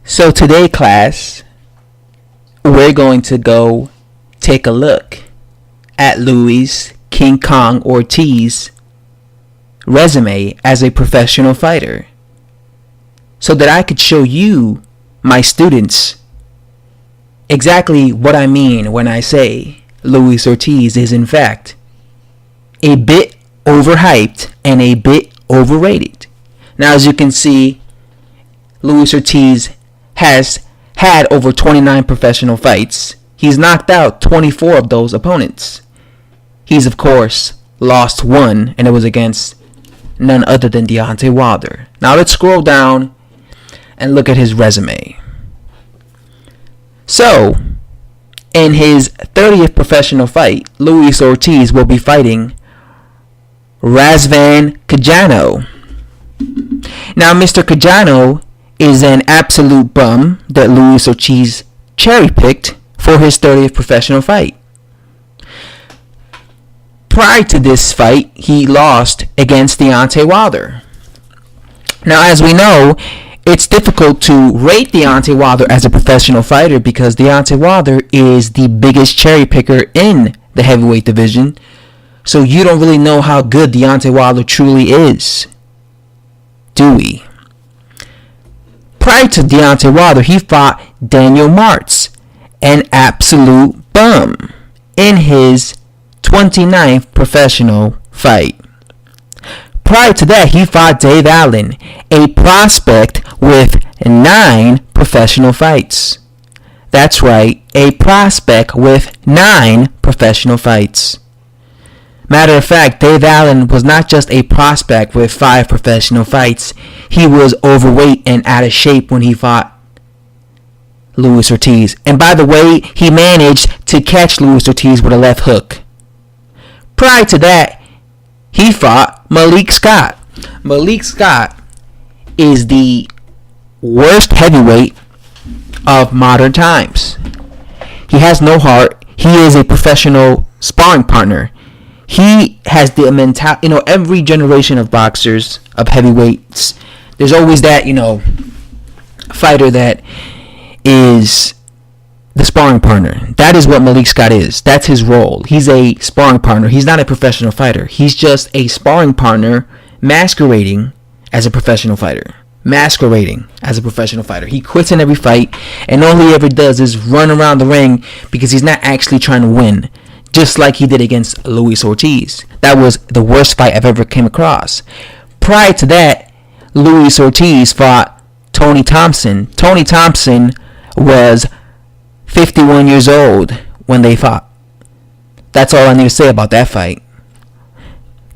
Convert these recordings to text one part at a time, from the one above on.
So today, class, we're going to go take a look at Luis King Kong Ortiz resume as a professional fighter so that I could show you, my students, exactly what I mean when I say Luis Ortiz is in fact a bit overhyped and a bit overrated. Now, as you can see, Luis Ortiz has had over 29 professional fights. He's knocked out 24 of those opponents. He's, of course, lost one, and it was against none other than Deontay Wilder. Now let's scroll down and look at his resume. So, in his 30th professional fight, Luis Ortiz will be fighting Razvan Cajano. Now, Mr. Cajano is an absolute bum that Luis Ortiz cherry-picked for his 30th professional fight. Prior to this fight, he lost against Deontay Wilder. Now, as we know, it's difficult to rate Deontay Wilder as a professional fighter because Deontay Wilder is the biggest cherry picker in the heavyweight division. So you don't really know how good Deontay Wilder truly is, do we? Prior to Deontay Wilder, he fought Daniel Martz, an absolute bum, in his 29th professional fight. Prior to that, he fought Dave Allen, a prospect with 9 professional fights. That's right, a prospect with 9 professional fights. Matter of fact, Dave Allen was not just a prospect with 5 professional fights. He was overweight and out of shape when he fought Luis Ortiz. And by the way, he managed to catch Luis Ortiz with a left hook. Prior to that, he fought Malik Scott. Malik Scott is the worst heavyweight of modern times. He has no heart. He is a professional sparring partner. He has the mentality, every generation of boxers, of heavyweights, there's always that, fighter that is the sparring partner. That is what Malik Scott is. That's his role. He's a sparring partner. He's not a professional fighter. He's just a sparring partner masquerading as a professional fighter. He quits in every fight, and all he ever does is run around the ring because he's not actually trying to win. Just like he did against Luis Ortiz. That was the worst fight I've ever came across. Prior to that, Luis Ortiz fought Tony Thompson. Tony Thompson was 51 years old when they fought. That's all I need to say about that fight.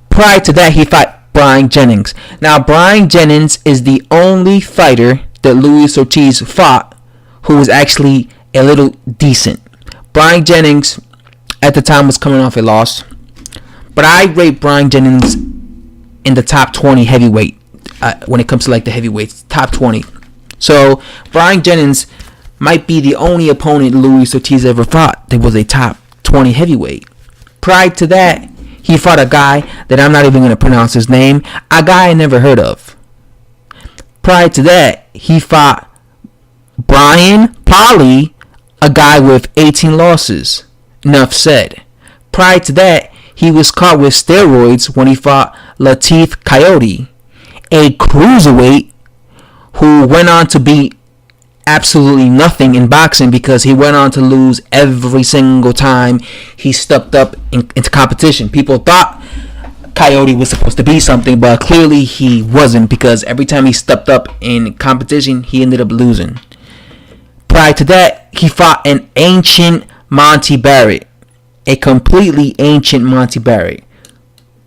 Prior to that, he fought Brian Jennings. Now, Brian Jennings is the only fighter that Luis Ortiz fought who was actually a little decent. Brian Jennings at the time was coming off a loss, but I rate Brian Jennings in the top 20 heavyweight when it comes to the heavyweights, top 20. So Brian Jennings might be the only opponent Luis Ortiz ever fought that was a top 20 heavyweight. Prior to that, he fought a guy that I'm not even going to pronounce his name, a guy I never heard of. Prior to that, he fought Brian Polly, a guy with 18 losses. Enough said. Prior to that, he was caught with steroids when he fought Latif Coyote, a cruiserweight who went on to beat absolutely nothing in boxing because he went on to lose every single time he stepped up into competition. People thought Coyote was supposed to be something, but clearly he wasn't because every time he stepped up in competition, he ended up losing. Prior to that, he fought an ancient Monty Barrett, a completely ancient Monty Barrett,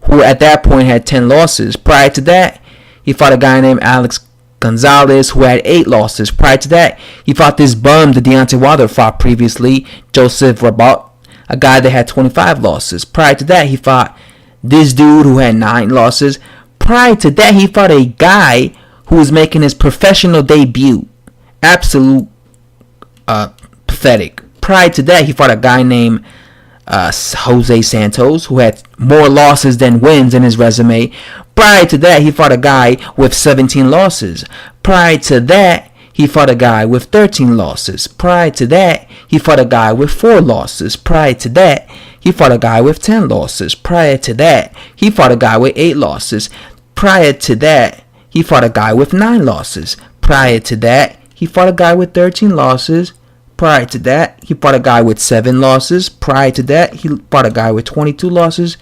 who at that point had 10 losses. Prior to that, he fought a guy named Alex Gonzalez, who had 8 losses. Prior to that, he fought this bum that Deontay Wilder fought previously, Joseph Rabot, a guy that had 25 losses. Prior to that, he fought this dude who had 9 losses. Prior to that, he fought a guy who was making his professional debut. Absolute pathetic. Prior to that, he fought a guy named Jose Santos, who had more losses than wins in his resume. Prior to that, he fought a guy with 17 losses. Prior to that, he fought a guy with 13 losses. Prior to that, he fought a guy with 4 losses. Prior to that, he fought a guy with 10 losses. Prior to that, he fought a guy with 8 losses. Prior to that, he fought a guy with 9 losses. Prior to that, he fought a guy with 13 losses. Prior to that, he fought a guy with 7 losses. Prior to that, he fought a guy with 22 losses.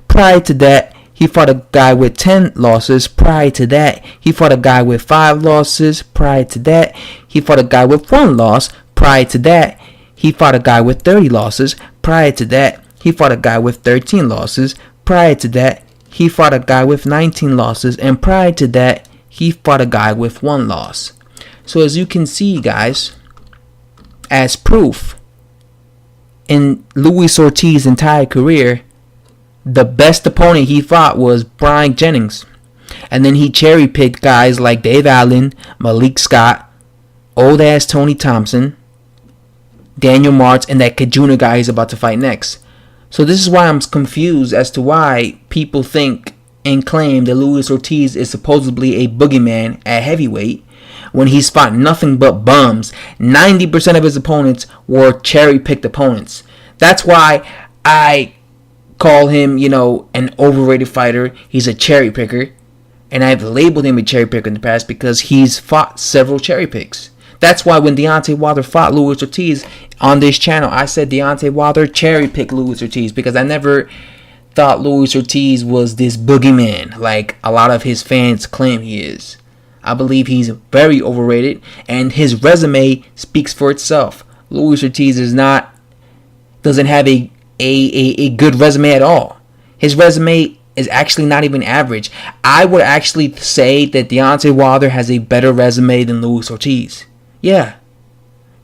Prior to that, he fought a guy with 10 losses. Prior to that, he fought a guy with 5 losses. Prior to that, he fought a guy with 1 loss. Prior to that, he fought a guy with 30 losses. Prior to that, he fought a guy with 13 losses. Prior to that, he fought a guy with 19 losses. And prior to that, he fought a guy with 1 loss. So as you can see, guys, as proof, in Luis Ortiz's entire career, the best opponent he fought was Brian Jennings. And then he cherry-picked guys like Dave Allen, Malik Scott, old-ass Tony Thompson, Daniel Martz, and that Kajuna guy he's about to fight next. So this is why I'm confused as to why people think and claim that Luis Ortiz is supposedly a boogeyman at heavyweight when he's fought nothing but bums. 90% of his opponents were cherry-picked opponents. That's why I call him, an overrated fighter. He's a cherry picker. And I've labeled him a cherry picker in the past because he's fought several cherry picks. That's why when Deontay Wilder fought Luis Ortiz on this channel, I said Deontay Wilder cherry picked Luis Ortiz because I never thought Luis Ortiz was this boogeyman like a lot of his fans claim he is. I believe he's very overrated and his resume speaks for itself. Luis Ortiz doesn't have a good resume at all. His resume is actually not even average. I would actually say that Deontay Wilder has a better resume than Luis Ortiz. Yeah.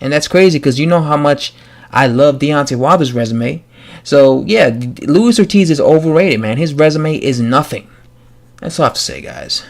And that's crazy because you know how much I love Deontay Wilder's resume. So, yeah, Luis Ortiz is overrated, man. His resume is nothing. That's all I have to say, guys.